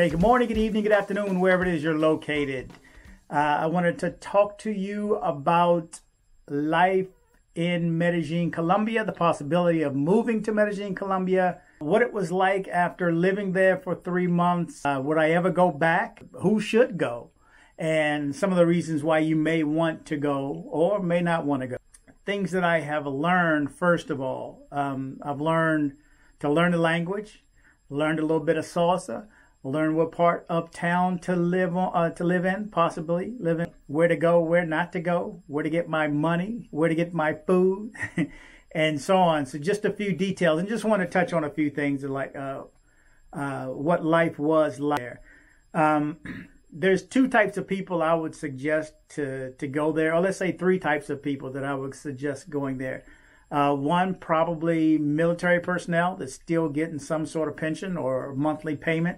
day, good morning, good evening, good afternoon, wherever it is you're located. I wanted to talk to you about life in Medellin, Colombia, the possibility of moving to Medellin, Colombia, what it was like after living there for 3 months. Would I ever go back? Who should go? And some of the reasons why you may want to go or may not want to go. Things that I have learned, first of all, I've learned to learn the language, learned a little bit of salsa, learn what part of town to live in, possibly live in, where to go, where not to go, where to get my money, where to get my food, and so on. So just a few details, and just want to touch on a few things like what life was like there. There's two types of people I would suggest to go there, or let's say three types of people that I would suggest going there. One, probably military personnel that's still getting some sort of pension or monthly payment.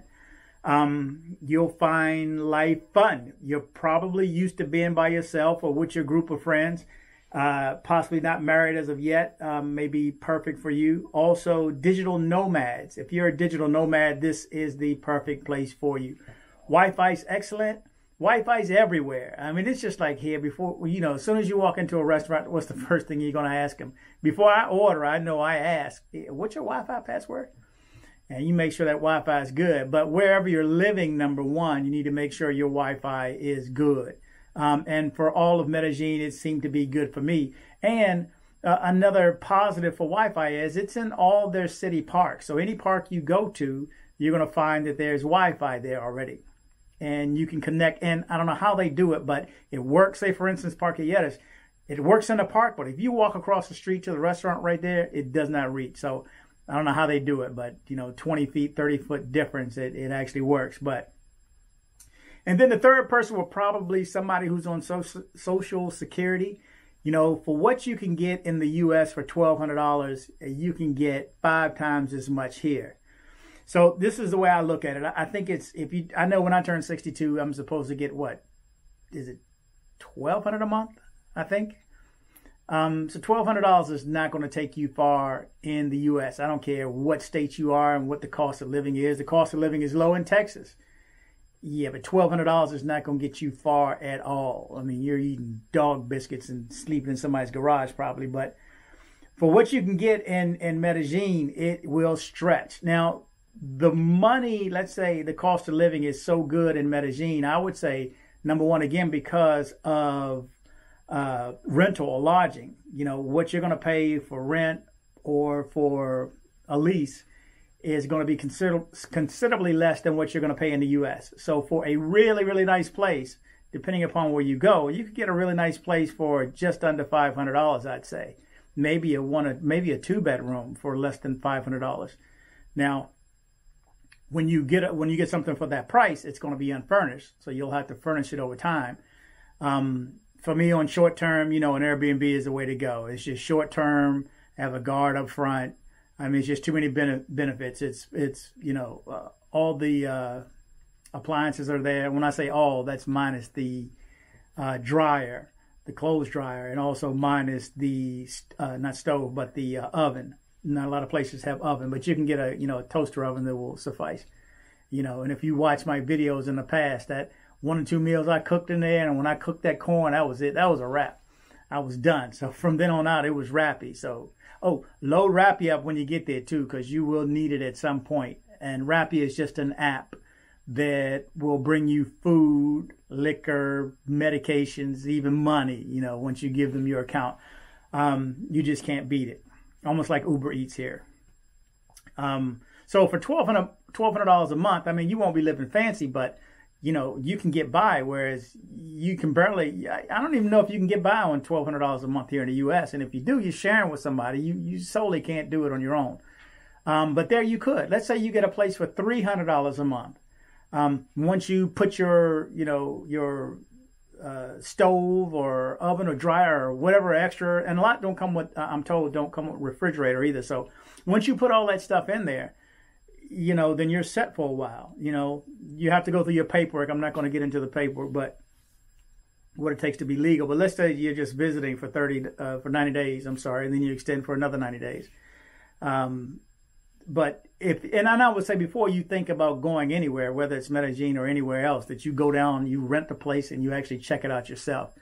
You'll find life fun. You're probably used to being by yourself or with your group of friends, possibly not married as of yet, may be perfect for you. Also, digital nomads. If you're a digital nomad, this is the perfect place for you. Wi-Fi's excellent. Wi-Fi's everywhere. I mean, it's just like here before, you know, as soon as you walk into a restaurant, what's the first thing you're going to ask them? Before I order, I know I ask, what's your Wi-Fi password? And you make sure that Wi-Fi is good. But wherever you're living, number one, you need to make sure your Wi-Fi is good. And for all of Medellin, it seemed to be good for me. And another positive for Wi-Fi is it's in all their city parks. So any park you go to, you're going to find that there's Wi-Fi there already. And you can connect. And I don't know how they do it, but it works. Say, for instance, Parque, lleres. It works in the park, but if you walk across the street to the restaurant right there, it does not reach. So I don't know how they do it, but, you know, 20 feet, 30-foot difference, it actually works. But, and then the third person will probably somebody who's on social security. You know, for what you can get in the U.S. for $1,200, you can get 5 times as much here. So this is the way I look at it. I think it's, I know when I turn 62, I'm supposed to get what? Is it $1,200 a month? I think. So $1,200 is not going to take you far in the U.S. I don't care what state you are and what the cost of living is. The cost of living is low in Texas. Yeah, but $1,200 is not going to get you far at all. I mean, you're eating dog biscuits and sleeping in somebody's garage probably. But for what you can get in Medellin, it will stretch. Now, the money, let's say the cost of living is so good in Medellin, I would say, number one, again, because of rental or lodging. You know, what you're going to pay for rent or for a lease is going to be considerably less than what you're going to pay in the U.S. So for a really, really nice place, depending upon where you go, you could get a really nice place for just under $500, I'd say. Maybe a 2-bedroom for less than $500. Now, when you get something for that price, it's going to be unfurnished, so you'll have to furnish it over time. For me, on short term, you know, an Airbnb is the way to go. It's just short term, have a guard up front. I mean, it's just too many benefits. It's you know, all the appliances are there. When I say all, that's minus the dryer, the clothes dryer, and also minus the not stove, but the oven. Not a lot of places have oven, but you can get a toaster oven that will suffice. You know, and if you watch my videos in the past, that 1 or 2 meals I cooked in there, and when I cooked that corn, that was it. That was a wrap. I was done. So from then on out, it was Rappi. So, load Rappi up when you get there too, because you will need it at some point. And Rappi is just an app that will bring you food, liquor, medications, even money, you know, once you give them your account. You just can't beat it. Almost like Uber Eats here. So for $1,200 a month, I mean, you won't be living fancy, but you know, you can get by, whereas you can barely, I don't even know if you can get by on $1,200 a month here in the U.S. And if you do, you're sharing with somebody. You solely can't do it on your own. But there you could. Let's say you get a place for $300 a month. Once you put your stove or oven or dryer or whatever extra, and a lot don't come with, I'm told, don't come with refrigerator either. So once you put all that stuff in there, you know, then you're set for a while. You know, you have to go through your paperwork. I'm not going to get into the paperwork, but what it takes to be legal. But let's say you're just visiting for 90 days, and then you extend for another 90 days. and I would say before you think about going anywhere, whether it's Medellin or anywhere else, that you go down, you rent the place, and you actually check it out yourself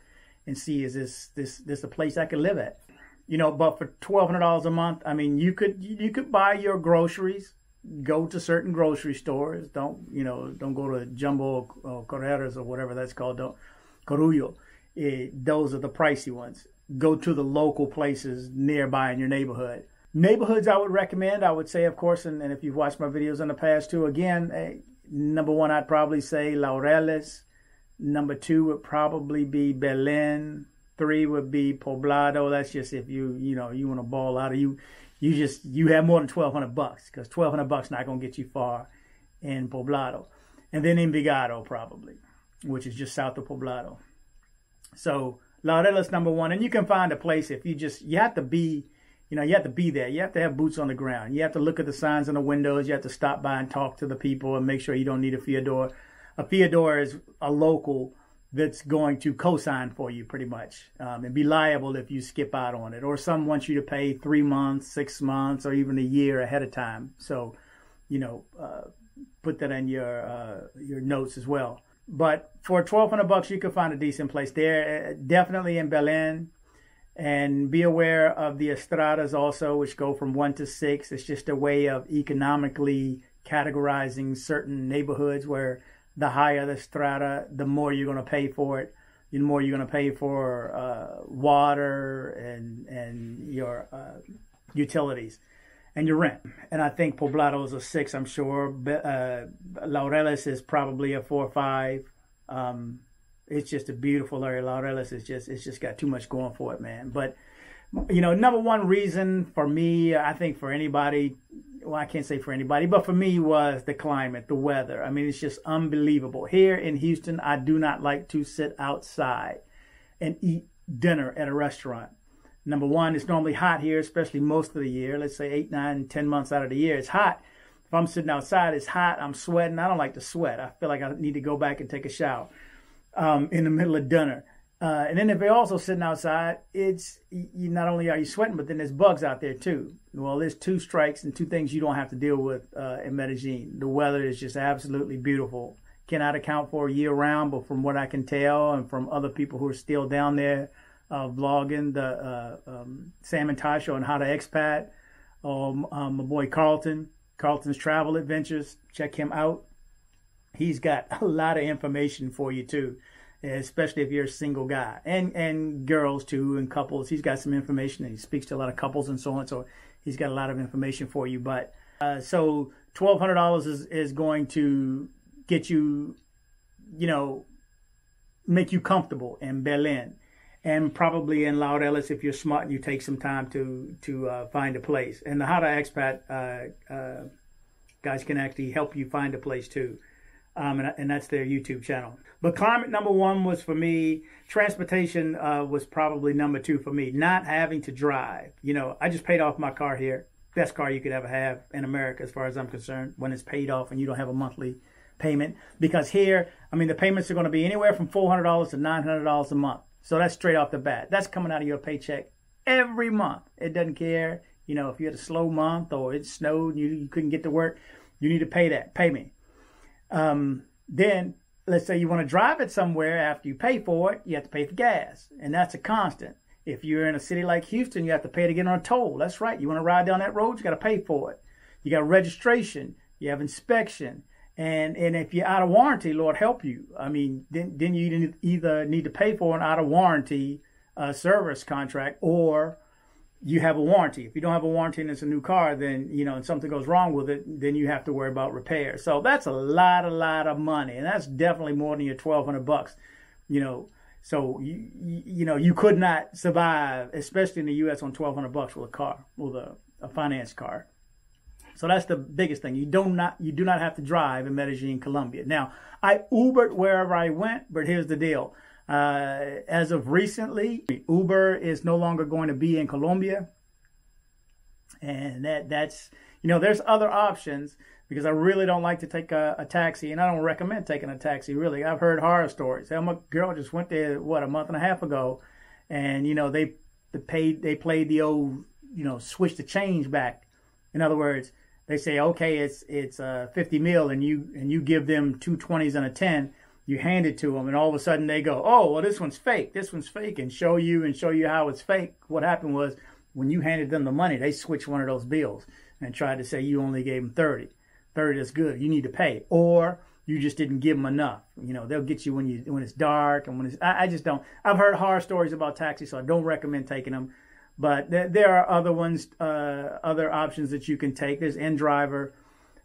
and see, is this a place I could live at? You know, but for $1,200 a month, I mean, you could buy your groceries, go to certain grocery stores. Don't go to Jumbo Correras or whatever that's called. Corullo. Those are the pricey ones. Go to the local places nearby in your neighborhood. Neighborhoods I would recommend, I would say, of course, and if you've watched my videos in the past too, again, number one, I'd probably say Laureles. Number two would probably be Belen. 3 would be Poblado. That's just if you want to ball out, or you have more than $1,200, because $1,200 not going to get you far in Poblado. And then Invigado probably, which is just south of Poblado. So Laureles number one, and you can find a place if you have to be there. You have to have boots on the ground. You have to look at the signs on the windows. You have to stop by and talk to the people and make sure you don't need a fiador. A fiador is a local that's going to co-sign for you pretty much, and be liable if you skip out on it. Or some want you to pay 3 months, 6 months, or even a year ahead of time. So, put that in your notes as well. But for $1,200, you can find a decent place there. Definitely in Belen. And be aware of the estradas also, which go from 1 to 6. It's just a way of economically categorizing certain neighborhoods, where the higher the strata, the more you're going to pay for it. The more you're going to pay for water and your utilities and your rent. And I think Poblado is a 6, I'm sure. Laureles is probably a 4 or 5. It's just a beautiful area. Laureles it's just got too much going for it, man. But number one reason for me, I think for anybody, well, I can't say for anybody, but for me, was the climate, the weather. I mean, it's just unbelievable. Here in Houston, I do not like to sit outside and eat dinner at a restaurant. Number one, it's normally hot here, especially most of the year. Let's say 8, 9, 10 months out of the year, it's hot. If I'm sitting outside, it's hot. I'm sweating. I don't like to sweat. I feel like I need to go back and take a shower in the middle of dinner. And then if you're also sitting outside, not only are you sweating, but then there's bugs out there too. Well, there's 2 strikes and 2 things you don't have to deal with in Medellin. The weather is just absolutely beautiful. Cannot account for year round, but from what I can tell and from other people who are still down there vlogging, the Sam and Tasha on how to expat, my boy Carlton's Travel Adventures, check him out. He's got a lot of information for you too, especially if you're a single guy, and girls too, and couples. He's got some information, and he speaks to a lot of couples and so on. So he's got a lot of information for you. But so $1,200 is going to get you, make you comfortable in Belen, and probably in Laureles if you're smart and you take some time to find a place. And the How to Expat guys can actually help you find a place too. And that's their YouTube channel. But climate number one was for me. Transportation was probably number 2 for me. Not having to drive. I just paid off my car here. Best car you could ever have in America as far as I'm concerned, when it's paid off and you don't have a monthly payment. Because here, I mean, the payments are going to be anywhere from $400 to $900 a month. So that's straight off the bat. That's coming out of your paycheck every month. It doesn't care, if you had a slow month or it snowed and you couldn't get to work. You need to pay that. Pay me. Then let's say you want to drive it somewhere. After you pay for it, you have to pay for gas, and that's a constant. If you're in a city like Houston, you have to pay to get on a toll. That's right. You want to ride down that road, you got to pay for it. You got registration, you have inspection, and if you're out of warranty, Lord help you. I mean, then you either need to pay for an out of warranty service contract, or you have a warranty. If you don't have a warranty and it's a new car, then, and something goes wrong with it, then you have to worry about repairs. So that's a lot of money. And that's definitely more than your $1,200, So, you could not survive, especially in the U.S., on $1,200 with a car, with a finance car. So that's the biggest thing. You do not have to drive in Medellin, Colombia. Now, I Ubered wherever I went, but here's the deal. As of recently, Uber is no longer going to be in Colombia, and that's there's other options, because I really don't like to take a taxi, and I don't recommend taking a taxi. Really, I've heard horror stories. My girl just went there a month and a half ago, and they played the old switch the change back. In other words, They say, okay, it's 50 mil, and you give them 2 20s and a 10. You hand it to them, and all of a sudden they go, oh, well, this one's fake. This one's fake, and show you how it's fake. What happened was, when you handed them the money, they switched one of those bills and tried to say you only gave them 30. 30 is good. You need to pay, or you just didn't give them enough. You know, they'll get you when it's dark, and when it's. I just don't. I've heard horror stories about taxis, so I don't recommend taking them. But there are other ones, other options that you can take. There's InDriver.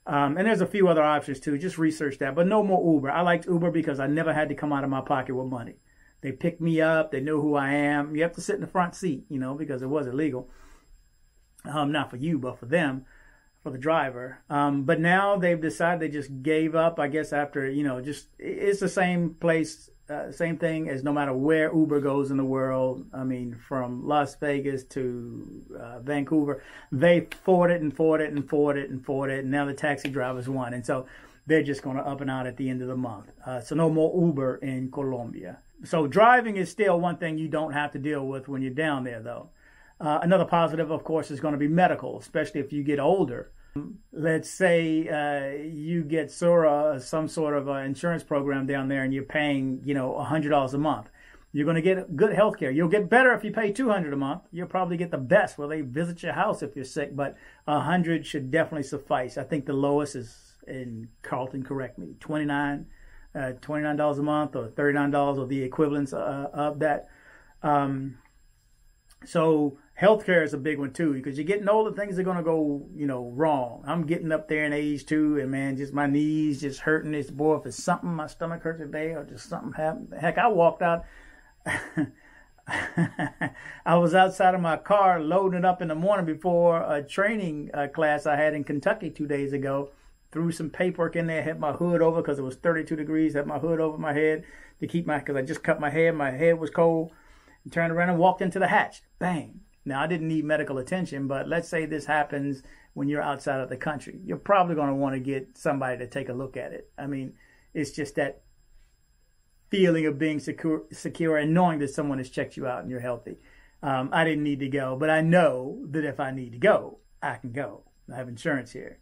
And there's a few other options too. Just research that. But no more Uber. I liked Uber because I never had to come out of my pocket with money. They picked me up. They know who I am. You have to sit in the front seat, you know, because it was illegal. Not for you, but for them, for the driver. But now they've decided, they just gave up, I guess, after, you know, just it's the same place, same thing as no matter where Uber goes in the world. I mean, from Las Vegas to Vancouver, they fought it and fought it and fought it and fought it, and now the taxi drivers won. And so they're just going to up and out at the end of the month. So no more Uber in Colombia. So driving is still one thing you don't have to deal with when you're down there, though. Another positive, of course, is going to be medical, especially if you get older. Let's say you get Sura, some sort of insurance program down there, and you're paying, you know, $100 a month. You're going to get good health care. You'll get better if you pay $200 a month. You'll probably get the best where they visit your house if you're sick, but $100 should definitely suffice. I think the lowest is, in Carlton, correct me, $29 a month or $39 or the equivalents of that. So healthcare is a big one too, because you're getting older, things are going to go, you know, wrong. I'm getting up there in age too, and man, just my knees just hurting. It's, boy, if it's something, my stomach hurts today, or just something happened. Heck, I walked out. I was outside of my car loading it up in the morning before a training class I had in Kentucky 2 days ago. Threw some paperwork in there, had my hood over because it was 32 degrees, had my hood over my head to keep because I just cut my hair. My head was cold. And turned around and walked into the hatch. Bang. Now, I didn't need medical attention, but let's say this happens when you're outside of the country. You're probably going to want to get somebody to take a look at it. I mean, it's just that feeling of being secure and knowing that someone has checked you out and you're healthy. I didn't need to go, but I know that if I need to go, I can go. I have insurance here.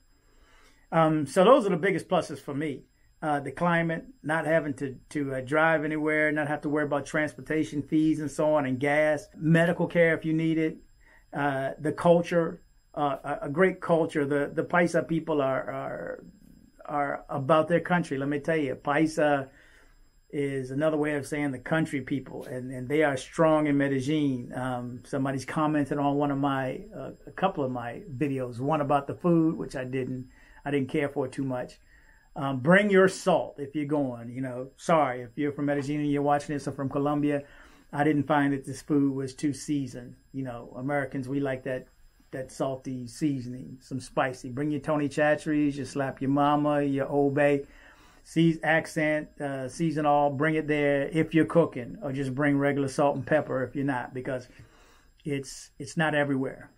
So those are the biggest pluses for me. The climate, not having to drive anywhere, not have to worry about transportation fees and so on, and gas, medical care if you need it, the culture, a great culture. The Paisa people are about their country. Let me tell you, Paisa is another way of saying the country people, and they are strong in Medellin. Somebody's commented on one of my, a couple of my videos, one about the food, which I didn't care for too much. Bring your salt if you're going, you know. Sorry, if you're from Medellin and you're watching this or from Colombia, I didn't find that this food was too seasoned. You know, Americans, we like that salty seasoning, some spicy. Bring your Tony Chachere's, your Slap Your Mama, your Old Bay, accent, season all. Bring it there if you're cooking, or just bring regular salt and pepper if you're not, because it's not everywhere.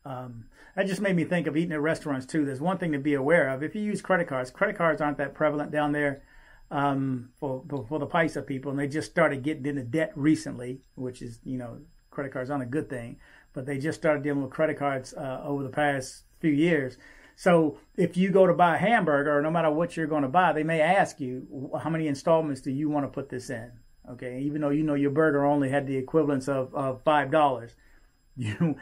That just made me think of eating at restaurants too. There's one thing to be aware of. If you use credit cards aren't that prevalent down there for the Paisa people, and they just started getting into debt recently, which is, you know, credit cards aren't a good thing, but they just started dealing with credit cards over the past few years. So if you go to buy a hamburger, or no matter what you're going to buy, they may ask you, how many installments do you want to put this in? Okay, even though you know your burger only had the equivalence of $5.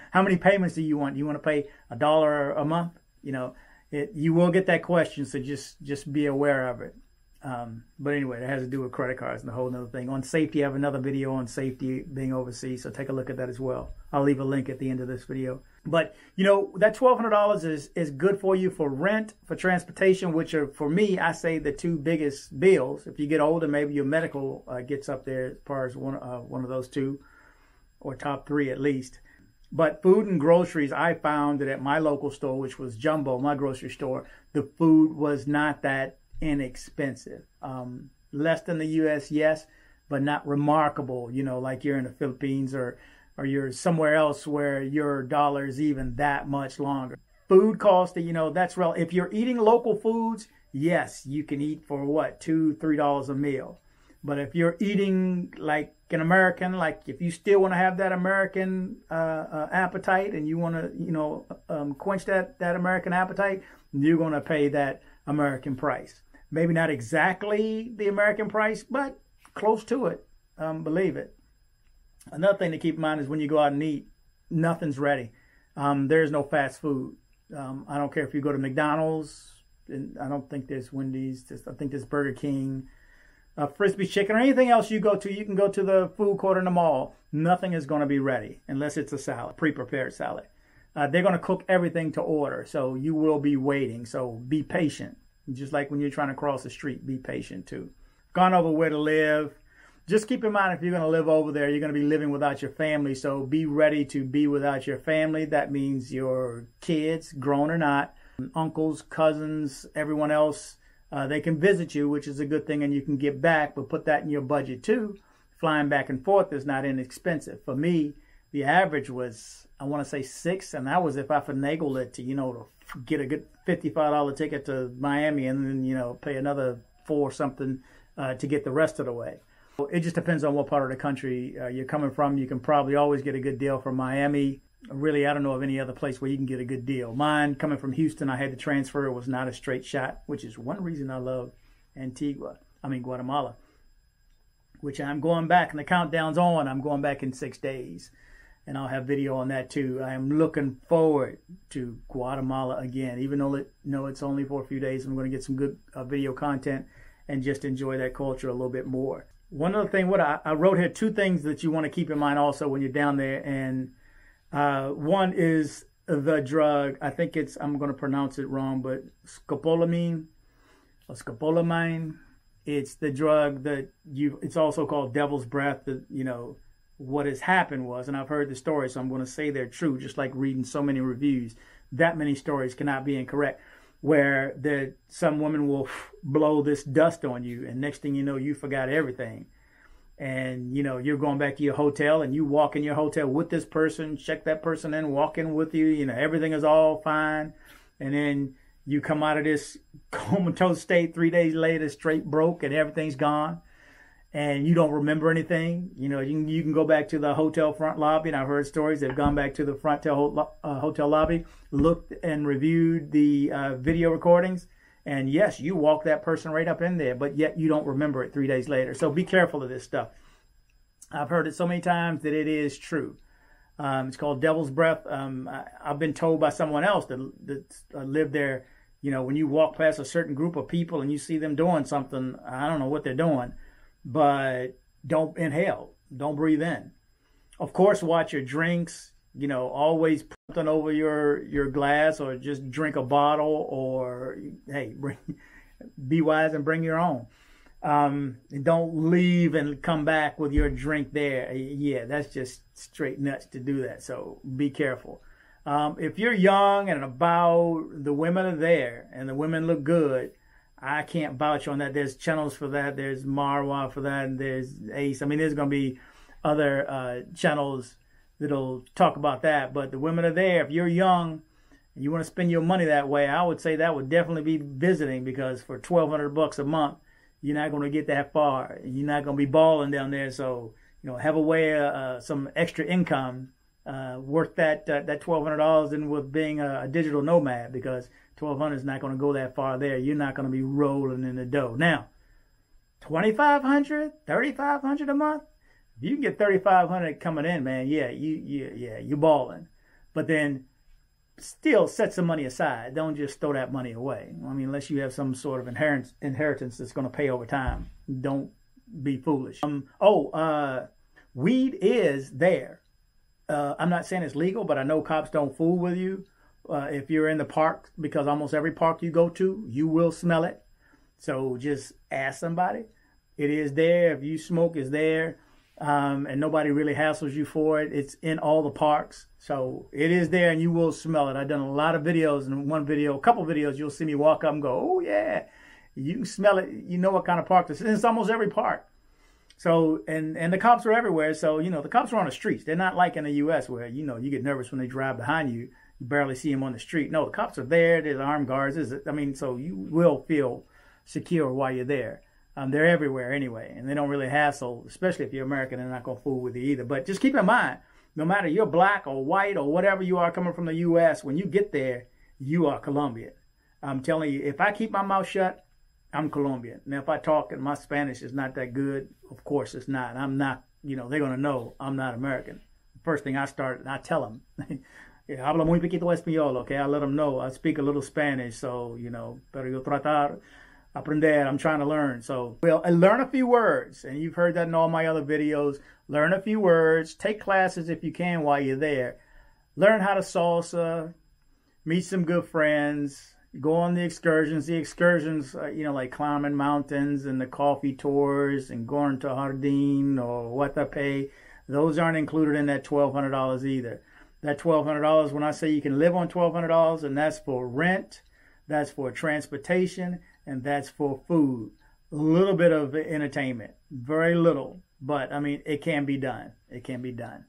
How many payments do you want? Do you want to pay $1 a month? You know, you will get that question, so just be aware of it. But anyway, it has to do with credit cards and a whole other thing. On safety, I have another video on safety being overseas, so take a look at that as well. I'll leave a link at the end of this video. But, you know, that $1,200 is good for you for rent, for transportation, which are, for me, I say the two biggest bills. If you get older, maybe your medical gets up there as far as one of those two, or top three at least. But food and groceries, I found that at my local store, which was Jumbo, my grocery store, the food was not that inexpensive. Less than the U.S., yes, but not remarkable, you know, like you're in the Philippines or you're somewhere else where your dollar is even that much longer. Food cost, you know, that's real. If you're eating local foods, yes, you can eat for what, $2, $3 a meal. But if you're eating like an American, like if you still want to have that American appetite and you want to, quench that American appetite, you're going to pay that American price. Maybe not exactly the American price, but close to it. Believe it. Another thing to keep in mind is when you go out and eat, nothing's ready. There's no fast food. I don't care if you go to McDonald's, and I don't think there's Wendy's. I think there's Burger King, Frisbee Chicken, or anything else you go to. You can go to the food court in the mall. Nothing is going to be ready unless it's a salad, pre-prepared salad. They're going to cook everything to order, so you will be waiting. So be patient. Just like when you're trying to cross the street, be patient too. Gone over where to live. Just keep in mind, if you're going to live over there, you're going to be living without your family. So be ready to be without your family. That means your kids, grown or not, uncles, cousins, everyone else. They can visit you, which is a good thing, and you can get back, but put that in your budget too. Flying back and forth is not inexpensive. For me, the average was, I want to say $6, and that was if I finagled it to, to get a good $55 ticket to Miami and then, pay another $4 or something to get the rest of the way. It just depends on what part of the country you're coming from. You can probably always get a good deal from Miami. Really, I don't know of any other place where you can get a good deal. Mine, coming from Houston, I had to transfer. It was not a straight shot, which is one reason I love Guatemala, which I'm going back, and the countdown's on. I'm going back in 6 days, and I'll have video on that too. I am looking forward to Guatemala again, even though it's only for a few days. I'm going to get some good video content and just enjoy that culture a little bit more. One other thing, I wrote here 2 things that you want to keep in mind also when you're down there, and one is the drug. I think I'm going to pronounce it wrong, but scopolamine or scopolamine. It's the drug that it's also called devil's breath. That, what has happened was, and I've heard the story, so I'm going to say they're true, just like reading so many reviews. That many stories cannot be incorrect, where some woman will blow this dust on you, and next thing you know, you forgot everything. And, you're going back to your hotel, and you walk in your hotel with this person, check that person in, walk in with you, everything is all fine. And then you come out of this comatose state 3 days later, straight broke, and everything's gone. And you don't remember anything. You can go back to the hotel front lobby, and I've heard stories. They've gone back to the front hotel lobby, looked and reviewed the video recordings, and yes, you walk that person right up in there, but yet you don't remember it 3 days later. So be careful of this stuff. I've heard it so many times that it is true. It's called devil's breath. I've been told by someone else that lived there, when you walk past a certain group of people and you see them doing something, I don't know what they're doing, but don't inhale, don't breathe in. Of course, watch your drinks, always put something over your glass, or just drink a bottle, or hey, be wise and bring your own. Don't leave and come back with your drink there. Yeah, that's just straight nuts to do that. So be careful. If you're young and about, the women are there and the women look good, I can't vouch on that. There's channels for that. There's Marwa for that. And there's Ace. I mean, there's going to be other channels that'll talk about that. But the women are there. If you're young and you want to spend your money that way, I would say that would definitely be visiting, because for $1,200 a month, you're not going to get that far. You're not going to be balling down there. So, have a way, some extra income. Work that $1,200 in with being a digital nomad, because $1,200 is not going to go that far there. You're not going to be rolling in the dough. Now, $2,500, $3,500 a month. If you can get $3,500 coming in, man, you're balling. But then still set some money aside. Don't just throw that money away. I mean, unless you have some sort of inheritance that's going to pay over time. Don't be foolish. Weed is there. I'm not saying it's legal, but I know cops don't fool with you. If you're in the park, because almost every park you go to, you will smell it. So just ask somebody. It is there. If you smoke, it's there. And nobody really hassles you for it. It's in all the parks. So it is there, and you will smell it. I've done a lot of videos, and a couple videos, you'll see me walk up and go, oh yeah, you can smell it. You know what kind of park this is. It's almost every park. So, and the cops are everywhere. So, the cops are on the streets. They're not like in the U.S. where, you get nervous when they drive behind you. You barely see them on the street. No, the cops are there. There's armed guards. So you will feel secure while you're there. They're everywhere anyway, and they don't really hassle, especially if you're American. They're not going to fool with you either. But just keep in mind, no matter you're black or white or whatever you are coming from the U.S., when you get there, you are Colombian. I'm telling you, if I keep my mouth shut, I'm Colombian. Now, if I talk and my Spanish is not that good, of course it's not. I'm not, they're going to know I'm not American. First thing I tell them, hablo muy poquito español, okay? I let them know I speak a little Spanish, so, pero yo tratar, aprender, I'm trying to learn. So, learn a few words, and you've heard that in all my other videos. Learn a few words, take classes if you can while you're there. Learn how to salsa, meet some good friends, go on the excursions. The excursions, like climbing mountains and the coffee tours and going to Jardín or Guatapé, those aren't included in that $1,200 either. That $1,200, when I say you can live on $1,200, and that's for rent, that's for transportation, and that's for food. A little bit of entertainment, very little, but I mean, it can be done. It can be done.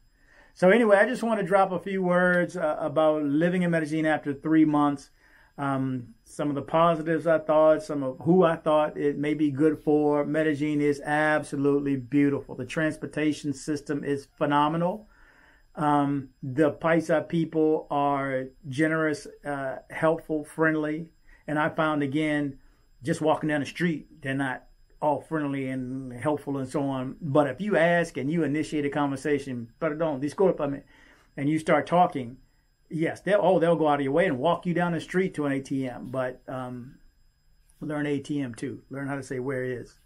So anyway, I just want to drop a few words about living in Medellin after 3 months. Some of the positives I thought, some of who I thought it may be good for. Medellin is absolutely beautiful. The transportation system is phenomenal. The Paisa people are generous, helpful, friendly. And I found, again, just walking down the street, they're not all friendly and helpful and so on. But if you ask and you initiate a conversation, perdón, discúlpame, and you start talking, yes, they'll go out of your way and walk you down the street to an ATM. But learn ATM too. Learn how to say where is.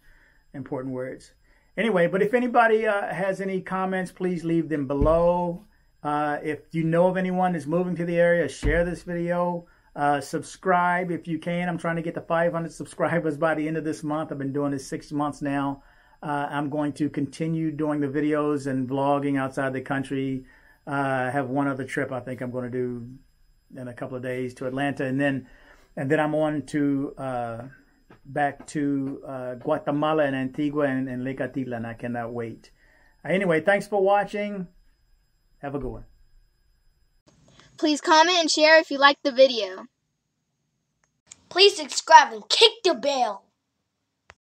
Important words. Anyway, but if anybody has any comments, please leave them below. If you know of anyone that's moving to the area, share this video. Subscribe if you can. I'm trying to get to 500 subscribers by the end of this month. I've been doing this 6 months now. I'm going to continue doing the videos and vlogging outside the country. I have one other trip I think I'm going to do in a couple of days to Atlanta, and then I'm on to back to Guatemala and Antigua and Lecatitlan. I cannot wait. Anyway, thanks for watching. Have a good one. Please comment and share if you liked the video. Please subscribe and kick the bell.